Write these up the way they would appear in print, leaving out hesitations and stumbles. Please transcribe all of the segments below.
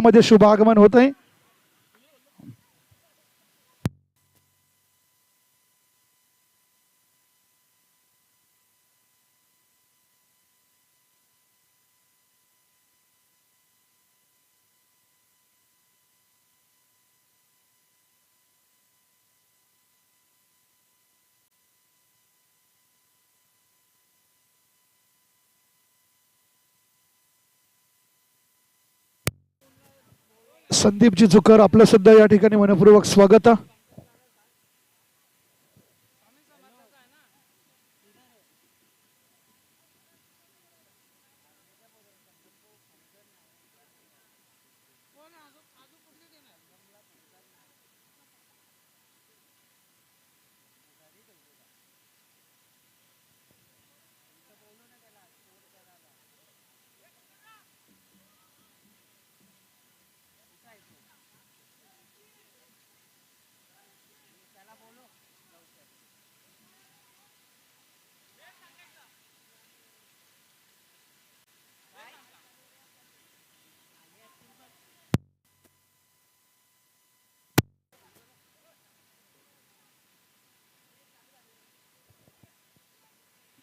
मध्ये शुभागमन होत आहे. संदीपजी जुकर आपलं सुद्धा या ठिकाणी मनपूर्वक स्वागत.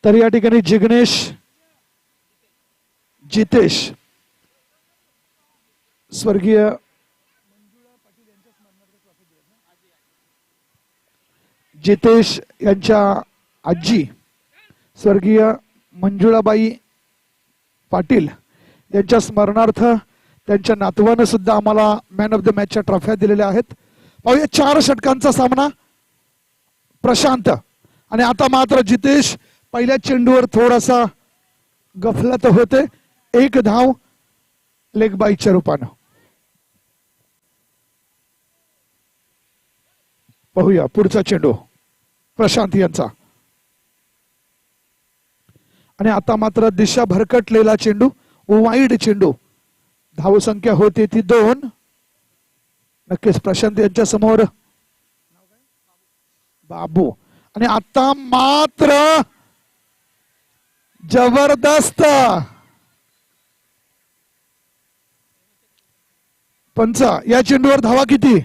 तर या ठिकाणी जिग्नेश जितेश स्वर्गीय जितेश यांच्या आजी स्वर्गीय मंजुळाबाई पाटील यांच्या स्मरणार्थ त्यांच्या नातवानं सुद्धा आम्हाला मॅन ऑफ द मॅचच्या ट्रॉफ्या दिलेल्या आहेत. पाहूया 4 षटकांचा सामना. प्रशांत आणि आता मात्र जितेश पहिल्या चेंडूवर थोडासा गफलत होते. 1 धाव लेग बाईच्या रूपानं. पाहूया पुढचा चेंडू प्रशांत यांचा आणि आता मात्र दिशा भरकटलेला चेंडू वाईड चेंडू. धावसंख्या होती ती 2. नक्कीच प्रशांत यांच्या समोर बाबू आणि आता मात्र जबरदस्त पंच. या चेंडूवर धावा किती?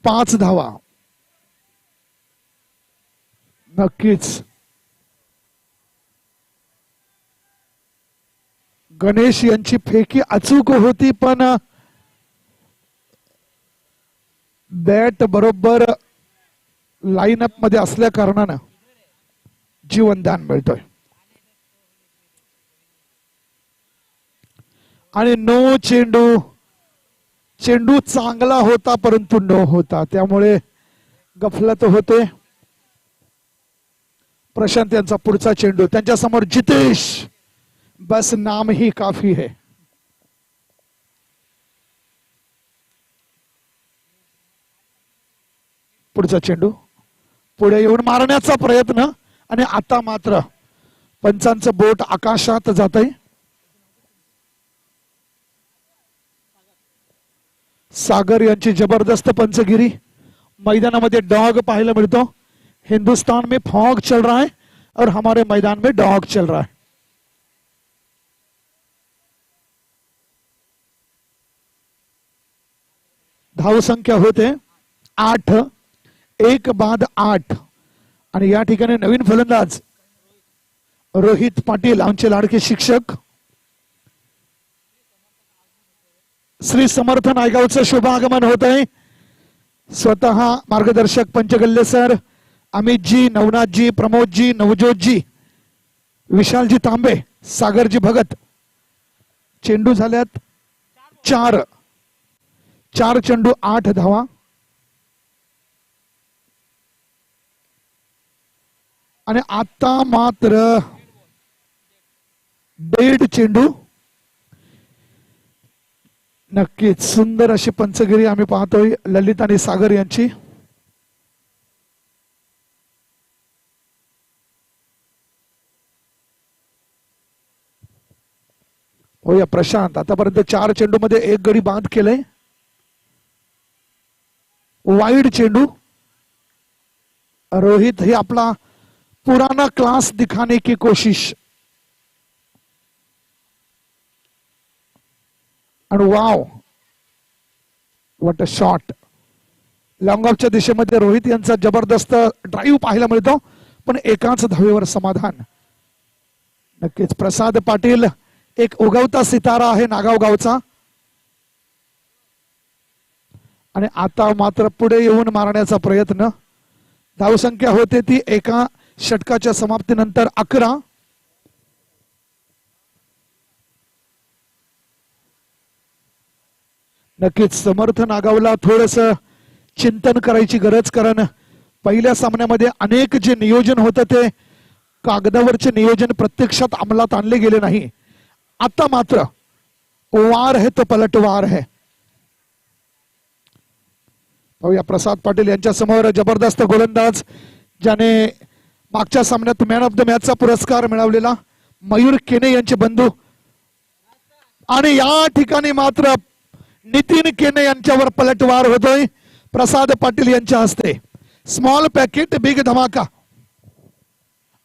5 धावा. नक्कीच गणेश यांची फेकी अचूक होती पण बॅट बरोबर लाईनअप मध्ये असल्या कारणानं जीवनदान मिळतोय. आणि नो चेंडू. चेंडू चांगला होता परंतु नो होता त्यामुळे गफलत होते. प्रशांत यांचा पुढचा चेंडू. त्यांच्या समोर जितेश. बस नाम ही काफी है. पुढचा चेंडू पुढे येऊन मारण्याचा प्रयत्न आणि आता मात्र पंचांचं बोट आकाशात जात आहे. सागर यांची जबरदस्त पंचगिरी. मैदानामध्ये डॉग पाहायला मिळतो. हिंदुस्तान में फॉग चल रहा है और हमारे मैदान में डॉग चल रहा है. धाव संख्या होते 8. 1 बाद 8 आणि या ठिकाणी नवीन फलंदाज रोहित पाटील आमचे लाडके शिक्षक. श्री समर्थ नायगावचं शुभागमन होत आहे. स्वतः मार्गदर्शक पंचगल्ले सर, अमितजी, नवनाथजी, प्रमोदजी, नवजोतजी, विशालजी तांबे, सागरजी भगत. चेंडू झाल्यात 4. 4 चेंडू 8 धावा. आणि आता मात्र 1.5 चेंडू. नक्कीच सुंदर अशी पंचगिरी आम्ही पाहतोय ललित आणि सागर यांची. होया प्रशांत आतापर्यंत 4 चेंडू मध्ये 1 गडी बाद केलंय. वाईड चेंडू. रोहित ही आपला पुराना क्लास दिखाने की कोशिश. आणि wow what a shot. Long ऑफच्या दिशेमध्ये रोहित यांचा जबरदस्त ड्राईव्ह पाहायला मिळतो, पण एकाच धावेवर समाधान. नक्कीच प्रसाद पाटील एक उगवता सितारा आहे नागाव गावचा, आणि आता मात्र पुढे येऊन मारण्याचा प्रयत्न. धावसंख्या होते ती एका षटकाच्या समाप्तीनंतर 11. नक्कीच समर्थ नागावला थोडस चिंतन करायची गरज, कारण पहिल्या सामन्यामध्ये अनेक जे नियोजन होतं ते कागदावरचे नियोजन प्रत्यक्षात अंमलात आणले गेले नाही. आता मात्र वार है तो पलटवार है. पाहूया प्रसाद पाटील यांच्या समोर जबरदस्त गोलंदाज, ज्याने मागच्या सामन्यात मॅन ऑफ द मॅचचा पुरस्कार मिळवलेला मयूर केने यांचे बंधू, आणि या ठिकाणी मात्र नितीन केने यांच्यावर पलटवार होतोय प्रसाद पाटील यांच्या हस्ते. स्मॉल पॅकेट बिग धमाका,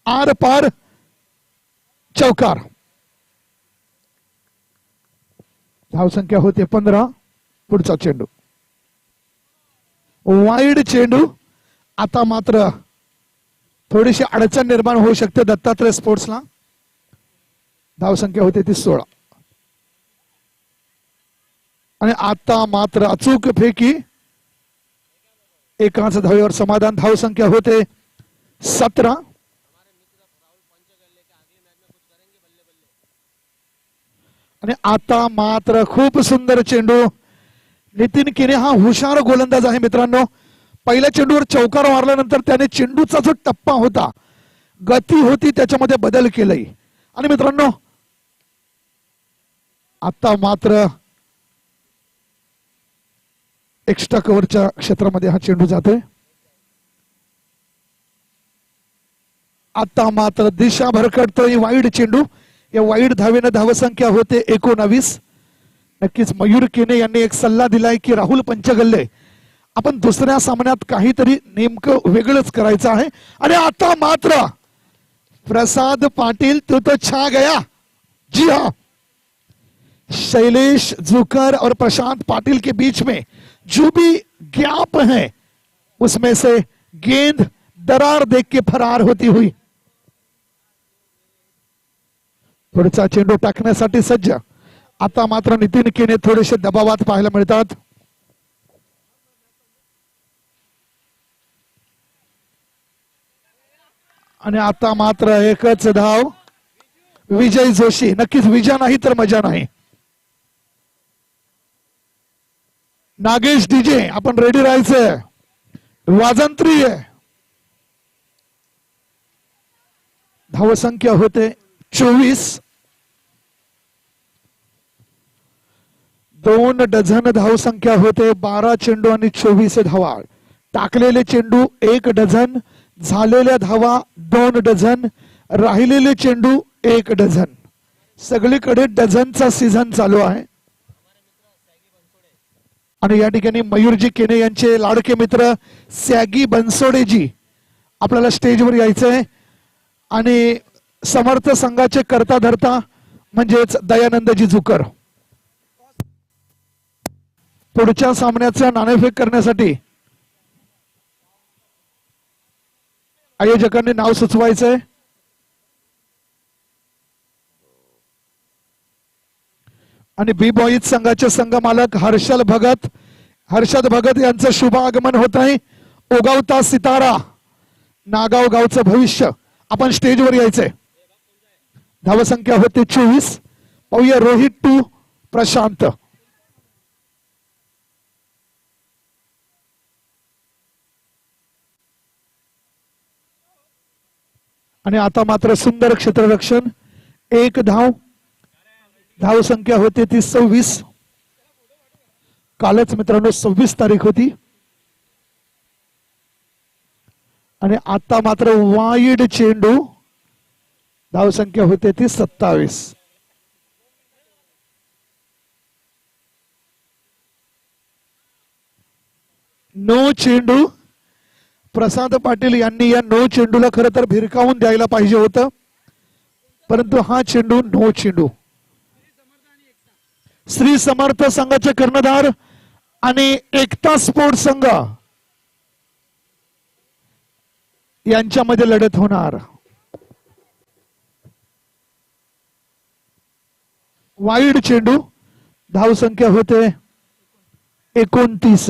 आर पार चौकार. धावसंख्या होते 15. पुढचा चेंडू वाईड चेंडू. आता मात्र थोडीशी अडचण निर्माण होऊ शकते दत्तात्रय स्पोर्ट्सला. धावसंख्या होते ती 16. आणि आता मात्र अचूक फेकी, एकाच धावेवर समाधान. धावसंख्या होते 17. आणि आता मात्र खूप सुंदर चेंडू. नितीन केने हा हुशार गोलंदाज आहे मित्रांनो. पहिल्या चेंडूवर चौकार मारल्यानंतर त्याने चेंडूचा जो टप्पा होता, गती होती, त्याच्यामध्ये बदल केलाय. आणि मित्रांनो आता मात्र एक्स्ट्रा कव्हरच्या क्षेत्रामध्ये हा चेंडू जातोय. आता मात्र दिशा भरकटतोय वाईड चेंडू. या वाईड धावेनं धावसंख्या होते 19. नक्कीच मयूर केने यांनी एक सल्ला दिलाय की राहुल पंचगल्ले, आपण दुसऱ्या सामन्यात काहीतरी नेमकं वेगळंच करायचं आहे. आणि आता मात्र प्रसाद पाटील तो छा गया. जी हाँ, शैलेश जुकर और प्रशांत पाटिल के बीच में जो भी गैप है उसमें से गेंद दरार देख के फरार होती हुई. पुढचा चेंडू टाकण्यासाठी सज्ज. आता मात्र नितीन केने थोडेसे दबावात पाहायला मिळतात. आणि आता मात्र एकच धाव. विजय जोशी. नक्कीच विजय नाही तर मजा नाही. नागेश डीजे आपण रेडी राहायचंय, वाजंत्री आहे. धावसंख्या होते 24. 2 डझन धावसंख्या होते. 12 चेंडू आणि 24 धावा. टाकलेले चेंडू 1 डझन, झालेल्या धावा 2 डझन, राहिलेले चेंडू 1 डझन. सगळीकडे डझनचा सीझन चालू आहे. आणि या ठिकाणी मयूरजी केने यांचे लाडके मित्र सॅगी बनसोडेजी आपल्याला स्टेजवर यायचंय. आणि समर्थ संघाचे करता धरता म्हणजेच दयानंदजी जुकर पुढच्या सामन्याचा नाणेफेक करण्यासाठी आयोजकांनी नाव सुचवायचंय. आणि बी बॉईज संघाचे संघ मालक हर्षद भगत यांचं शुभ आगमन होत आहे. उगवता सितारा, नागाव गावचं भविष्य. आपण स्टेजवर यायचंय. धावसंख्या होते 24. पाहूया रोहित टू प्रशांत. आणि आता मात्र सुंदर क्षेत्ररक्षण. 1 धाव. धावसंख्या होते ती 26. कालच मित्रांनो 26 तारीख होती. आणि आता मात्र वाईड चेंडू. धावसंख्या होते ती 27. नो चेंडू. प्रसाद पाटील यांनी या नो चेंडूला खरं तर भिरकावून द्यायला पाहिजे होतं, परंतु हा चेंडू नो चेंडू. श्री समर्थ संघाचे कर्णधार आणि एकता स्पोर्ट्स संघ यांच्यामध्ये लढत होणार. वाईड चेंडू. धावसंख्या होते 29.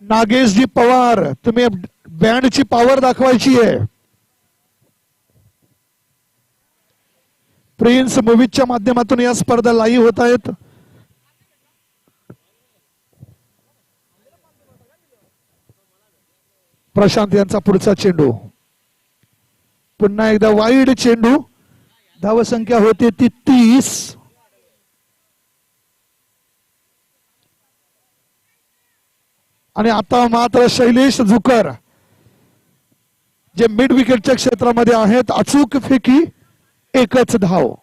नागेशजी पवार, तुम्ही बँडची पॉवर दाखवायची आहे. प्रिन्स मूवीजच्या माध्यमातून या स्पर्धा लाईव्ह होत आहेत. प्रशांत यांचा पुढचा चेंडू. पुन्हा एकदा वाईड चेंडू. धावसंख्या होते ती 30. आणि आता मात्र शैलेश झुकर जे मिड विकेटच्या क्षेत्रामध्ये आहेत, अचूक फेकी, एकच धाव.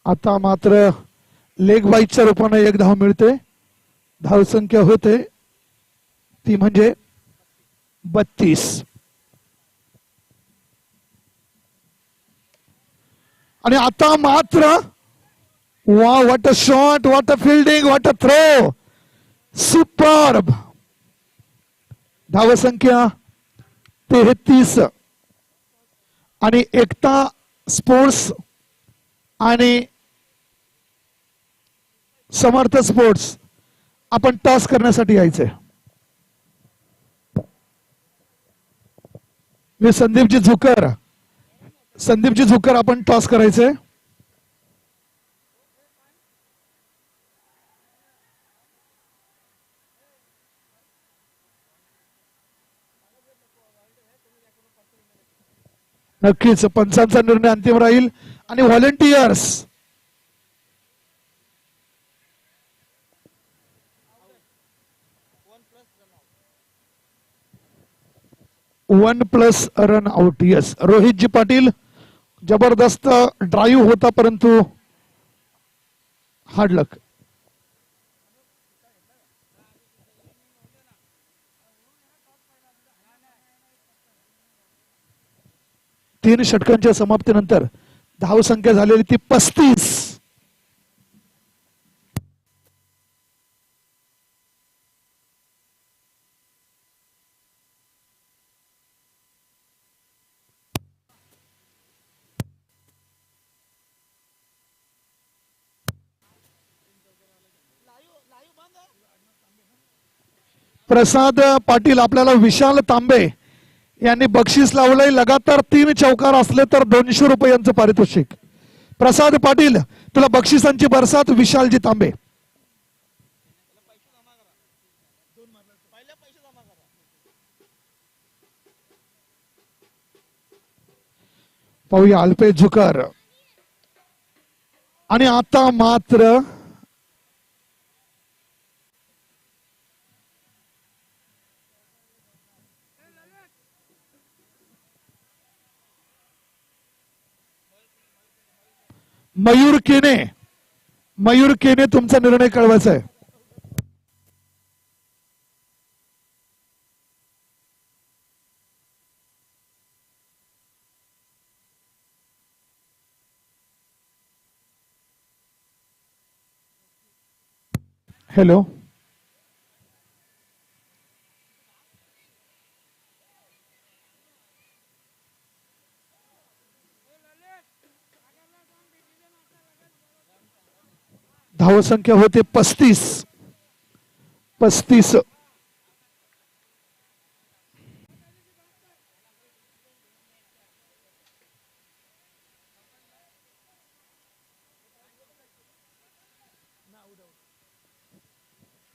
आता मात्र लेग बाईटच्या रूपाने एक धाव मिळते. धावसंख्या होते ती म्हणजे 32. आणि आता मात्र वा, what a shot, what a fielding, what a throw, superb. धावसंख्या 33. आणि एकता स्पोर्ट्स आणि समर्थ स्पोर्ट्स आपण टॉस करण्यासाठी यायचंय. मी संदीपजी झुकर आपण टॉस करायचंय. नक्कीच पंचांचा निर्णय अंतिम राहील. आणि व्हॉलेंटियर्स 1+ रन आउट. यस, रोहितजी पाटील जबरदस्त ड्राईव्ह होता परंतु हार्ड लक. तीन षटकांच्या समाप्तीनंतर धावसंख्या झालेली ती 35. प्रसाद पाटील आपल्याला विशाल तांबे यांनी बक्षीस लावलंय. लगातार 3 चौकार असले तर 200 रुपयांचं पारितोषिक. प्रसाद पाटील, तुला बक्षिसांची बरसात. विशालजी तांबे. पाहूया अल्पेश झुकर. आणि आता मात्र मयूर केने तुमचा निर्णय कळवायचा आहे. हॅलो, धावसंख्या होते 35.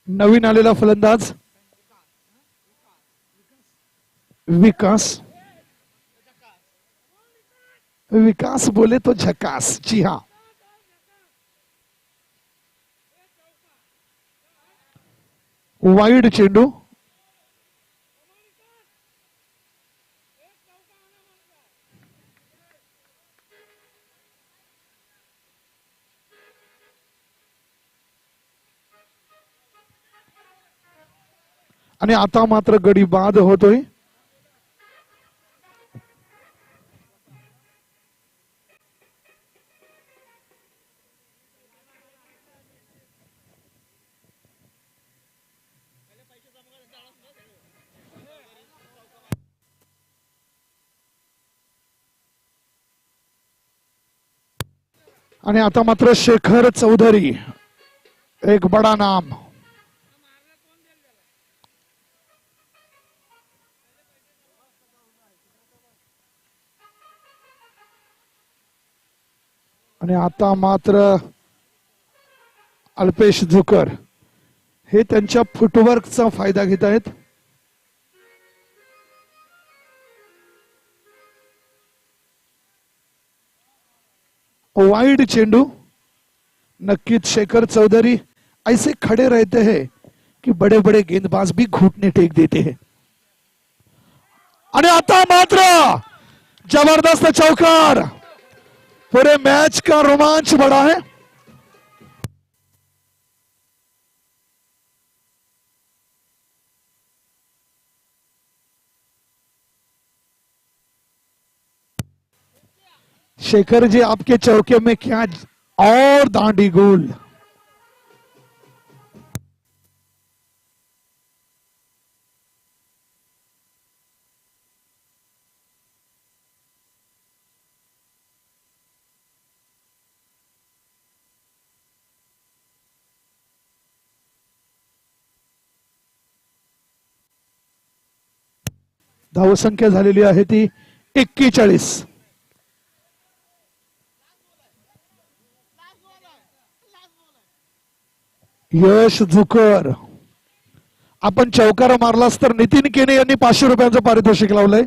नवीन आलेला फलंदाज विकास बोले तो झकास. जी हाँ, वाईड चेंडू. आणि आता मात्र गडी बाद होतोय. आणि आता मात्र शेखर चौधरी, एक बडा नाम. आणि आता मात्र अल्पेश झुकर हे त्यांच्या फुटवर्कचा फायदा घेत आहेत. वाइड चेंडू. नक्कीच शेखर चौधरी ऐसे खड़े रहते हैं कि बड़े बड़े गेंदबाज भी घुटने टेक देते हैं. आणि आता मात्र जबरदस्त चौकार. पूरे मैच का रोमांच बढ़ा है. शेखर जी आपके चौके में क्या और दांडी गोल. धावसंख्या झालेली आहे ती 41. यश झुकर, आपण चौकार मारलास तर नितीन केने यांनी 500 रुपयांचं पारितोषिक लावलंय.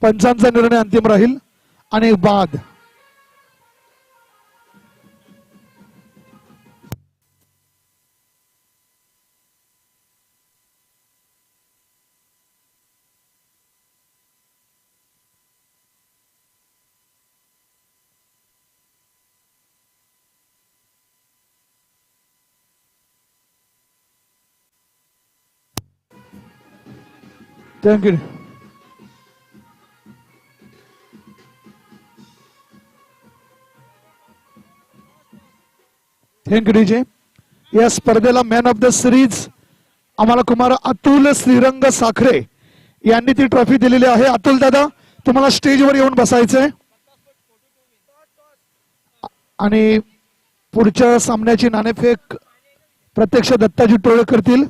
पंचांचा निर्णय अंतिम राहील. आणि बाद. Thank you. Thank you DJ. या स्पर्धेला मॅन ऑफ द सिरीज आम्हाला कुमार अतुल श्रीरंग साखरे यांनी ती ट्रॉफी दिलेली आहे. अतुल दादा, तुम्हाला स्टेजवर येऊन बसायचंय. आणि पुढच्या सामन्याची नाणेफेक प्रत्यक्ष दत्ताजी टोळे करतील.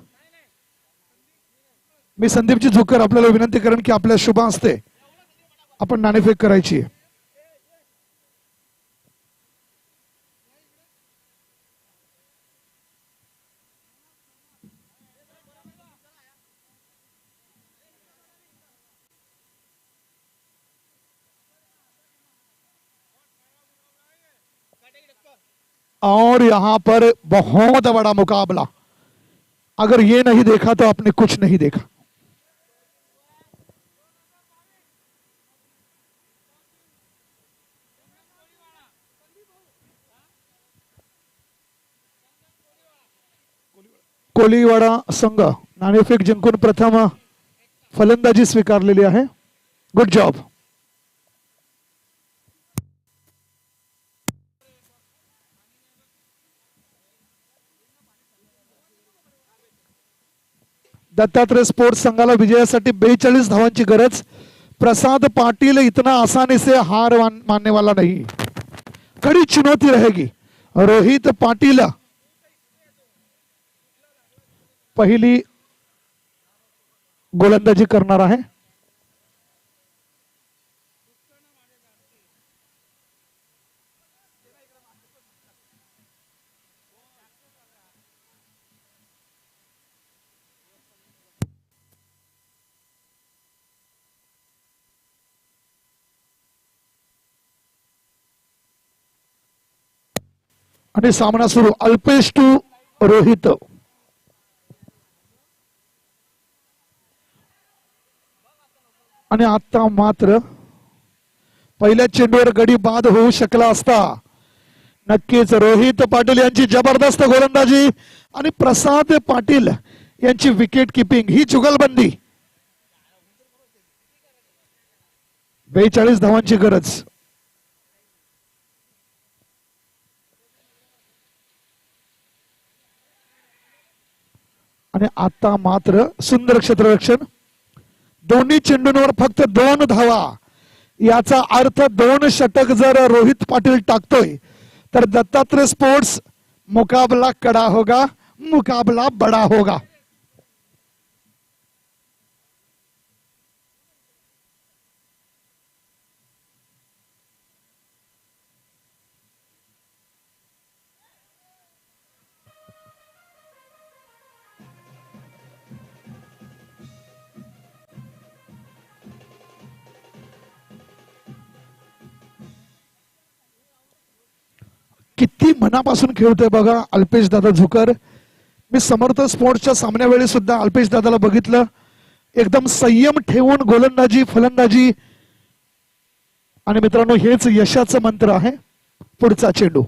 मी संदीपजी झुकर आपल्याला विनंती करेन की आपल्या शुभ हस्ते आपण नाणेफेक करायची. और यहां पर बहुत बड़ा मुकाबला. अगर ये नहीं देखा तो आपने कुछ नहीं देखा. कोलीवाडा संघ नाणेफेक जिंकून प्रथम फलंदाजी स्वीकारलेली आहे. Good job. दत्तात्रय स्पोर्ट्स संघाला विजयासाठी 42 धावांची गरज. प्रसाद पाटिल इतना आसानी से हार मानने वाला नहीं. कड़ी चुनौती रहेगी. रोहित पाटिल पहिली गोलंदाजी करणार आहे. आणि सामना सुरू. अल्पेश टू रोहित. आणि आता मात्र पहिल्या चेंडूवर गडी बाद होऊ शकला असता. नक्कीच रोहित पाटील यांची जबरदस्त गोलंदाजी आणि प्रसाद पाटील यांची विकेट किपिंग ही जुगलबंदी. 42 धावांची गरज. आणि आता मात्र सुंदर क्षेत्ररक्षण. दोन्ही चेंडूंवर फक्त 2 धावा. याचा अर्थ 2 षटक जर रोहित पाटील टाकतोय तर दत्तात्रय स्पोर्ट्स मुकाबला कड़ा होगा, मुकाबला बड़ा होगा. किती मनापासून खेळतोय बघा अल्पेश दादा झुकर. मी समर्थ स्पोर्ट्सच्या सामन्यावेळी सुद्धा अल्पेश दादाला बघितलं. एकदम संयम ठेवून गोलंदाजी फलंदाजी. आणि मित्रांनो हेच यशाचं मंत्र आहे. पुढचा चेंडू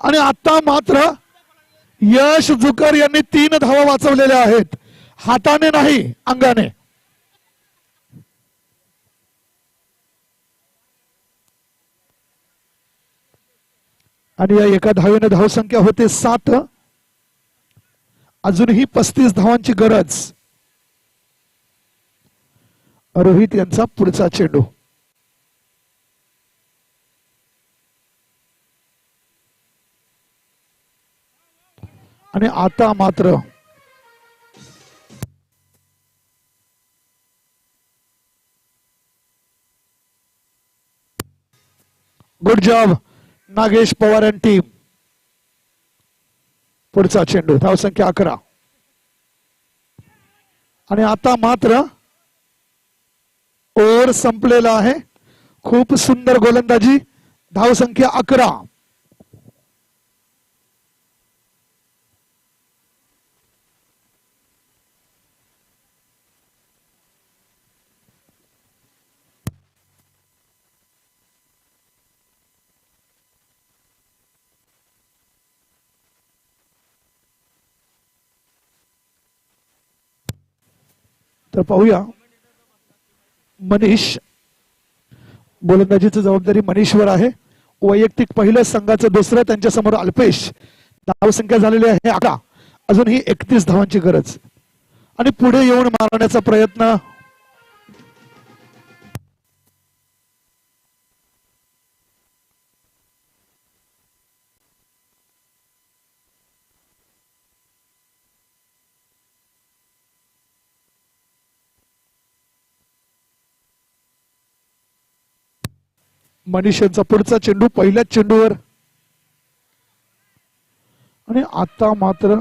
आणि आता मात्र यश झुकर यांनी 3 धावा वाचवलेल्या आहेत. हाताने नाही, अंगाने. आणि या एका धावेने धावसंख्या होते 7. अजूनही 35 धावांची गरज. रोहित यांचा पुढचा चेंडू आणि आता मात्र गुड जॉब नागेश पवार आणि टीम. पुढचा चेंडू धावसंख्या 11. आणि आता मात्र ओव्हर संपलेला आहे. खूप सुंदर गोलंदाजी. धावसंख्या 11. तर पाहूया मनीष. गोलंदाजीची जबाबदारी मनीषवर आहे. वैयक्तिक पहिलं, संघाचं दुसरं. त्यांच्या समोर अल्पेश. धावसंख्या झालेली आहे 11. अजूनही 31 धावांची गरज. आणि पुढे येऊन मारण्याचा प्रयत्न. मनीष यांचा पुढचा चेंडू पहिल्याच चेंडूवर. आणि आता मात्र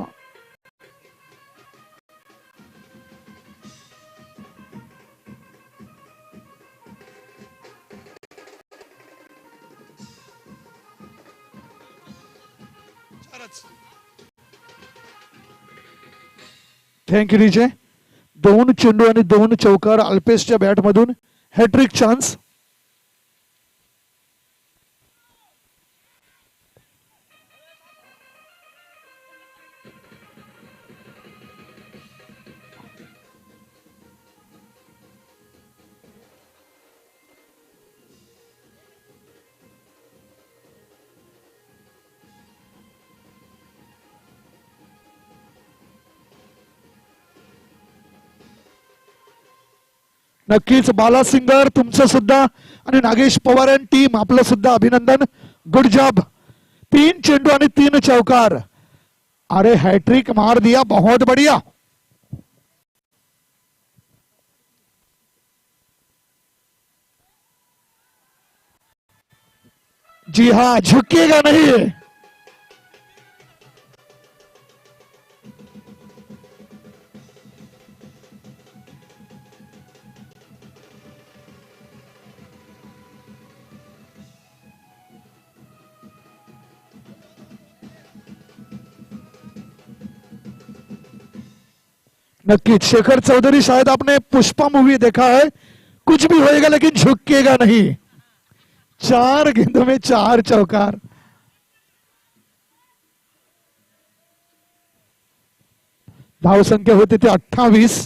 थँक्यू डीजे. 2 चेंडू आणि 2 चौकार अल्पेशच्या बॅट मधून. Hat trick chance. नक्कीच बाला सिंगर तुमचं सुद्धा आणि नागेश पवार आणि टीम आपलं सुद्धा अभिनंदन. Good job. 3 चेंडू आणि 3 चौकार. अरे हैट्रिक मार दिया, बहुत बढ़िया. जी हाँ, झुकेगा नहीं. नक्कीच शेखर चौधरी, शायद आपने पुष्पा मूवी देखा है. कुछ भी होएगा लेकिन झुकेगा नहीं. 4 गेंदों में 4 चौकार। धाव संख्या होती ती 28।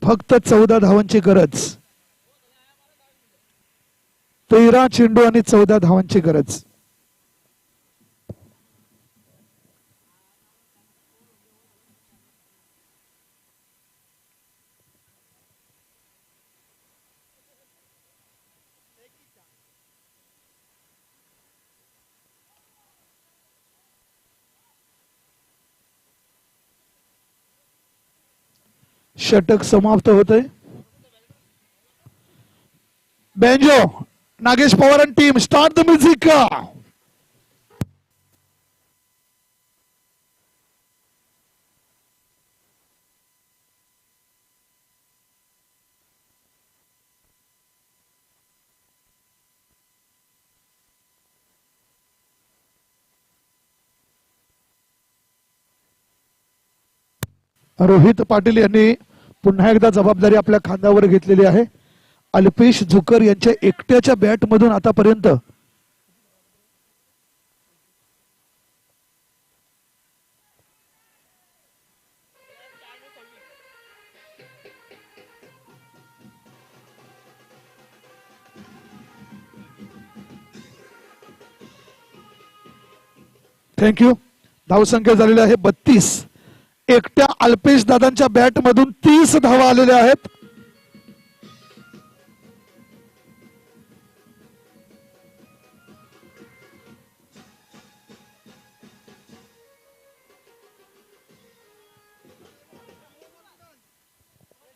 फक्त 14 धावांची गरज। 13 चेंडू आणि 14 धावांची गरज। षटक समाप्त होते। बेंजो नागेश पवार आणि team start the music. Rohit Patil यांनी पुन्हा एकदा जबाबदारी आपल्या खांद्यावर घेतलेली आहे। अल्पेश झुकर यांच्या एकट्याच्या बॅट मधून आतापर्यंत थँक्यू। धावसंख्या झालेली आहे 32। एकट्या अल्पेश दादांच्या बॅट मधून 30 धावा आलेल्या आहेत।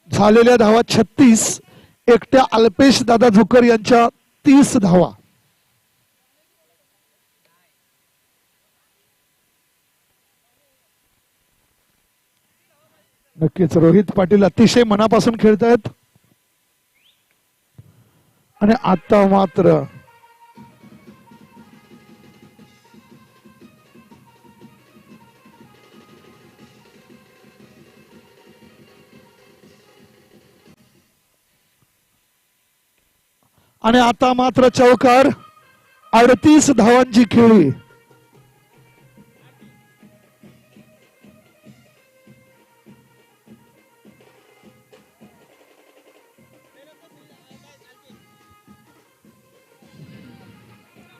झालेल्या धावा 36। एकट्या अल्पेश दादा झुकर यांच्या 30 धावा। नक्कीच रोहित पाटील अतिशय मनापासून खेळतायत आणि आता मात्र चौकार। 38 धावांची खेळी।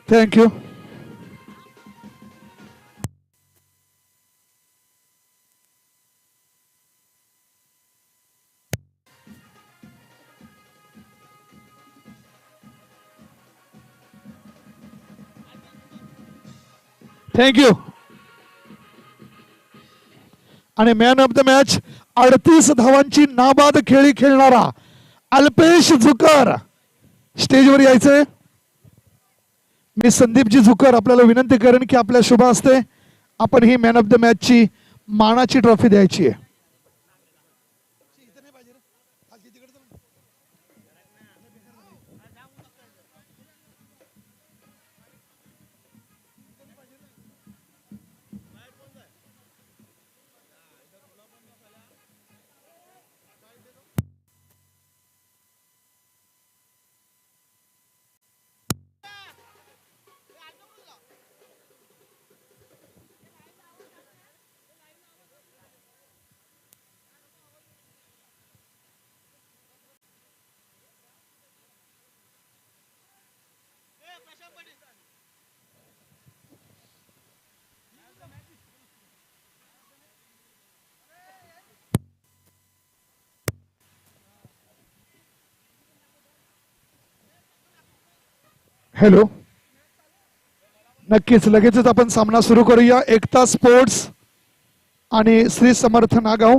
थँक्यू। थँक्यू। आणि मॅन ऑफ द मॅच 38 धावांची नाबाद खेळी खेळणारा अल्पेश झुकर स्टेजवर यायचंय। मी संदीपजी झुकर आपल्याला विनंती करेन की आपल्या शुभ हस्ते आपण he man of the match ची मानाची ट्रॉफी द्यायची आहे। हॅलो, नक्कीच लगेचच आपण सामना सुरू करूया। एकता स्पोर्ट्स आणि श्री समर्थ नागाव